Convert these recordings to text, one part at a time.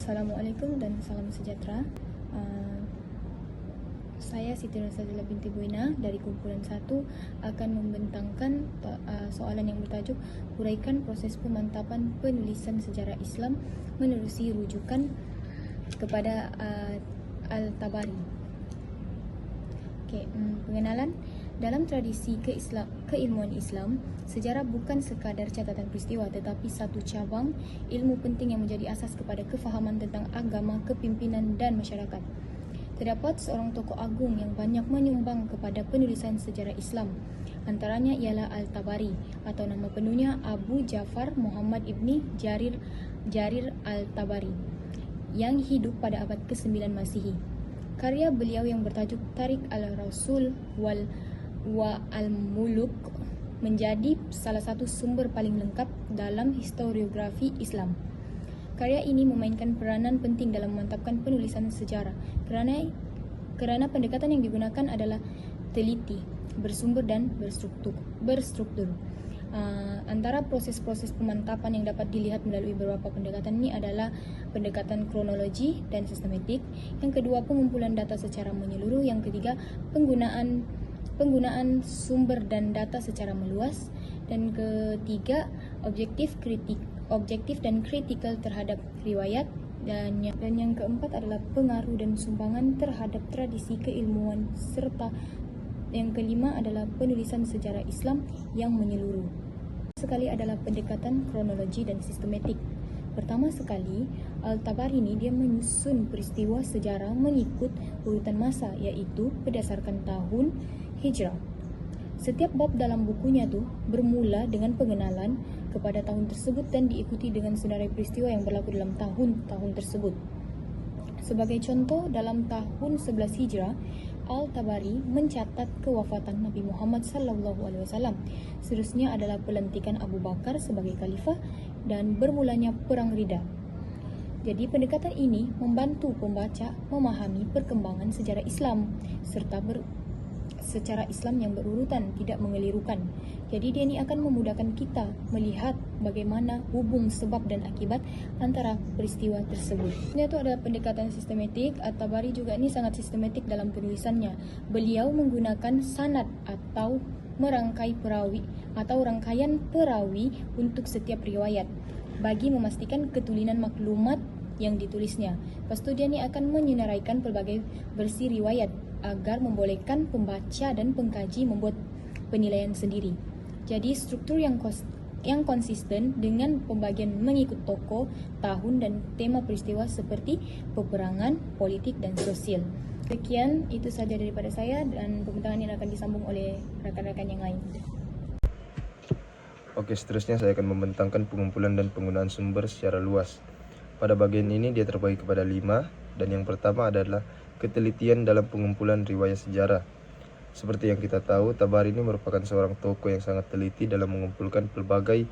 Assalamualaikum dan salam sejahtera. Saya Siti Nurhazila binti Buina dari kumpulan 1 akan membentangkan soalan yang bertajuk Huraikan proses pemantapan penulisan sejarah Islam menerusi rujukan kepada Al-Tabari. Pengenalan. Dalam tradisi keilmuan Islam, sejarah bukan sekadar catatan peristiwa tetapi satu cabang ilmu penting yang menjadi asas kepada kefahaman tentang agama, kepimpinan dan masyarakat. Terdapat seorang tokoh agung yang banyak menyumbang kepada penulisan sejarah Islam. Antaranya ialah Al-Tabari atau nama penuhnya Abu Ja'far Muhammad ibni Jarir Al-Tabari yang hidup pada abad ke-9 Masihi. Karya beliau yang bertajuk Tarikh al-Rasul wa al-Muluk menjadi salah satu sumber paling lengkap dalam historiografi Islam. Karya ini memainkan peranan penting dalam memantapkan penulisan sejarah kerana pendekatan yang digunakan adalah teliti, bersumber dan berstruktur. Antara proses-proses pemantapan yang dapat dilihat melalui beberapa pendekatan ini adalah pendekatan kronologi dan sistematik, yang kedua pengumpulan data secara menyeluruh, yang ketiga penggunaan sumber dan data secara meluas, dan ketiga objektif dan kritikal terhadap riwayat, dan yang keempat adalah pengaruh dan sumbangan terhadap tradisi keilmuan, serta yang kelima adalah penulisan sejarah Islam yang menyeluruh. Sekali adalah pendekatan kronologi dan sistematik. Pertama sekali, Al-Tabari ini dia menyusun peristiwa sejarah mengikut urutan masa, iaitu berdasarkan tahun Hijrah. Setiap bab dalam bukunya tu bermula dengan pengenalan kepada tahun tersebut dan diikuti dengan senarai peristiwa yang berlaku dalam tahun tersebut. Sebagai contoh, dalam tahun 11 Hijrah, Al-Tabari mencatat kewafatan Nabi Muhammad SAW. Seterusnya adalah pelantikan Abu Bakar sebagai khalifah dan bermulanya Perang Ridha. Jadi pendekatan ini membantu pembaca memahami perkembangan sejarah Islam serta secara Islam yang berurutan, tidak mengelirukan. Jadi dia ini akan memudahkan kita melihat bagaimana hubung sebab dan akibat antara peristiwa tersebut. Ini tu adalah pendekatan sistematik. At-Tabari juga ini sangat sistematik dalam penulisannya. Beliau menggunakan sanad atau merangkai perawi atau rangkaian perawi untuk setiap riwayat bagi memastikan ketulinan maklumat yang ditulisnya. Lepas tu dia ni akan menyenaraikan pelbagai versi riwayat agar membolehkan pembaca dan pengkaji membuat penilaian sendiri. Jadi struktur yang konsisten dengan pembagian mengikut tokoh, tahun dan tema peristiwa seperti peperangan, politik dan sosial. Sekian, itu saja daripada saya dan pembentangan ini akan disambung oleh rakan-rakan yang lain. Oke, seterusnya saya akan membentangkan pengumpulan dan penggunaan sumber secara luas. Pada bagian ini dia terbagi kepada 5, dan yang pertama adalah ketelitian dalam pengumpulan riwayat sejarah. Seperti yang kita tahu, Tabari ini merupakan seorang tokoh yang sangat teliti dalam mengumpulkan pelbagai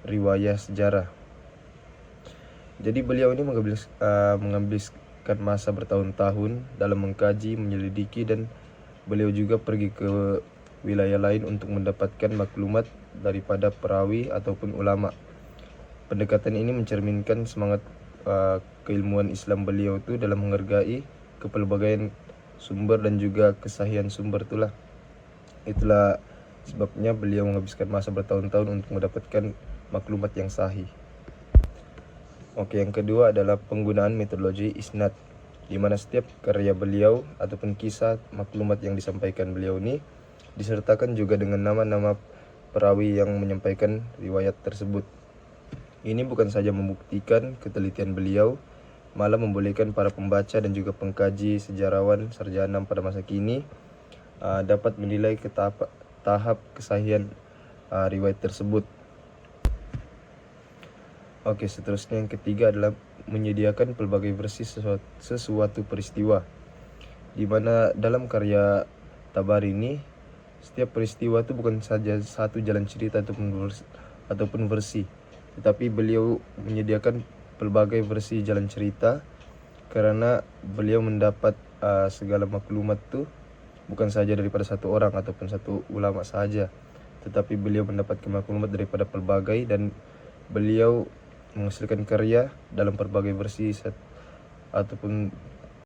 riwayat sejarah. Jadi beliau ini menghabiskan masa bertahun-tahun dalam mengkaji, menyelidiki, dan beliau juga pergi ke wilayah lain untuk mendapatkan maklumat daripada perawi ataupun ulama. Pendekatan ini mencerminkan semangat keilmuan Islam beliau itu dalam menghargai kepelbagaian sumber dan juga kesahihan sumber itulah. Itulah sebabnya beliau menghabiskan masa bertahun-tahun untuk mendapatkan maklumat yang sahih. Oke, yang kedua adalah penggunaan metodologi isnad, di mana setiap karya beliau ataupun kisah maklumat yang disampaikan beliau ini disertakan juga dengan nama-nama perawi yang menyampaikan riwayat tersebut. Ini bukan saja membuktikan ketelitian beliau, malah membolehkan para pembaca dan juga pengkaji sejarawan sarjana pada masa kini dapat menilai ke tahap kesahihan riwayat tersebut. Oke, seterusnya yang ketiga adalah menyediakan pelbagai versi sesuatu peristiwa, di mana dalam karya Tabari ini setiap peristiwa itu bukan saja satu jalan cerita ataupun versi, tetapi beliau menyediakan pelbagai versi jalan cerita karena beliau mendapat segala maklumat itu bukan saja daripada satu orang ataupun satu ulama saja, tetapi beliau mendapatkan maklumat daripada pelbagai, dan beliau menghasilkan karya dalam berbagai versi ataupun